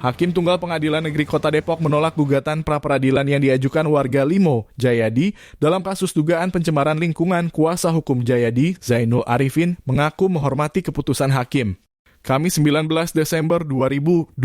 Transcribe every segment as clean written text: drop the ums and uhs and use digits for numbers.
Hakim Tunggal Pengadilan Negeri Kota Depok menolak gugatan pra-peradilan yang diajukan warga Limo, Jayadi, dalam kasus dugaan pencemaran lingkungan. Kuasa hukum Jayadi, Zainul Arifin, mengaku menghormati keputusan hakim. Kamis 19 Desember 2024.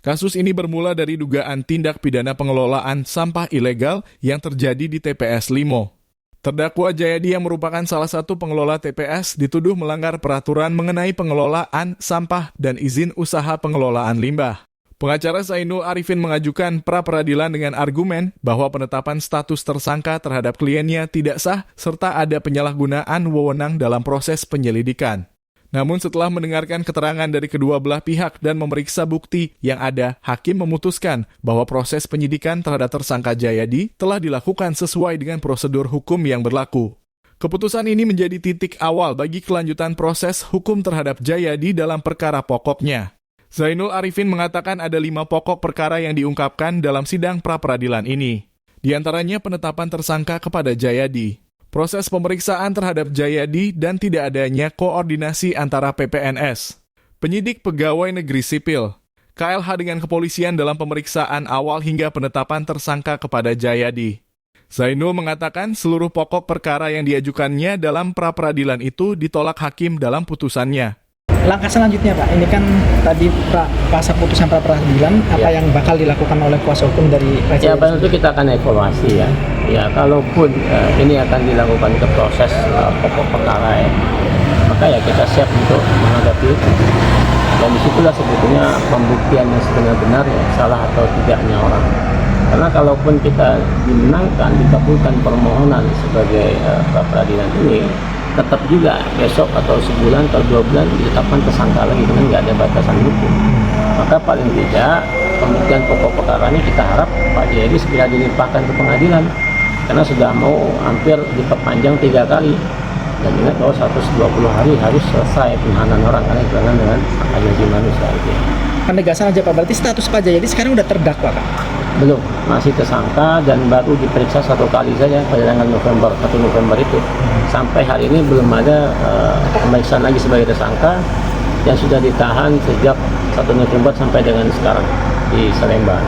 Kasus ini bermula dari dugaan tindak pidana pengelolaan sampah ilegal yang terjadi di TPS Limo. Terdakwa Jayadi yang merupakan salah satu pengelola TPS dituduh melanggar peraturan mengenai pengelolaan sampah dan izin usaha pengelolaan limbah. Pengacara Zainul Arifin mengajukan pra-peradilan dengan argumen bahwa penetapan status tersangka terhadap kliennya tidak sah serta ada penyalahgunaan wewenang dalam proses penyelidikan. Namun setelah mendengarkan keterangan dari kedua belah pihak dan memeriksa bukti yang ada, hakim memutuskan bahwa proses penyidikan terhadap tersangka Jayadi telah dilakukan sesuai dengan prosedur hukum yang berlaku. Keputusan ini menjadi titik awal bagi kelanjutan proses hukum terhadap Jayadi dalam perkara pokoknya. Zainul Arifin mengatakan ada 5 pokok perkara yang diungkapkan dalam sidang pra-peradilan ini. Di antaranya penetapan tersangka kepada Jayadi, proses pemeriksaan terhadap Jayadi dan tidak adanya koordinasi antara PPNS, penyidik pegawai negeri sipil, KLH dengan kepolisian dalam pemeriksaan awal hingga penetapan tersangka kepada Jayadi. Zainul mengatakan seluruh pokok perkara yang diajukannya dalam pra-peradilan itu ditolak hakim dalam putusannya. Langkah selanjutnya Pak, ini kan tadi pasal putusan pra-peradilan, apa yang bakal dilakukan oleh kuasa hukum dari Pak Jayadi? Ya, tentu kita akan evaluasi ya. Ya, kalaupun ini akan dilakukan ke proses pokok perkara ya, maka ya kita siap untuk menghadapi itu. Dan disitulah sebetulnya pembuktian yang sebenar-benarnya salah atau tidaknya orang. Karena kalaupun kita dimenangkan, dikabulkan permohonan sebagai pra-peradilan ini, tetap juga besok atau sebulan atau 2 bulan ditetapkan tersangka lagi, karena nggak ada batasan hukum. Maka paling tidak pembuktian pokok perkaranya kita harap Pak Jayadi segera dilimpahkan ke pengadilan, karena sudah mau hampir diperpanjang 3 kali. Dan ingat bahwa 120 hari harus selesai penahanan orang karena berkenaan dengan hak asasi manusia itu. Penegasan aja Pak, berarti status Pak Jayadi sekarang udah terdakwa Pak? Belum, masih tersangka dan baru diperiksa 1 kali saja pada tanggal 1 November itu. Sampai hari ini belum ada pemeriksaan lagi sebagai tersangka yang sudah ditahan sejak 1 November sampai dengan sekarang di Salemba.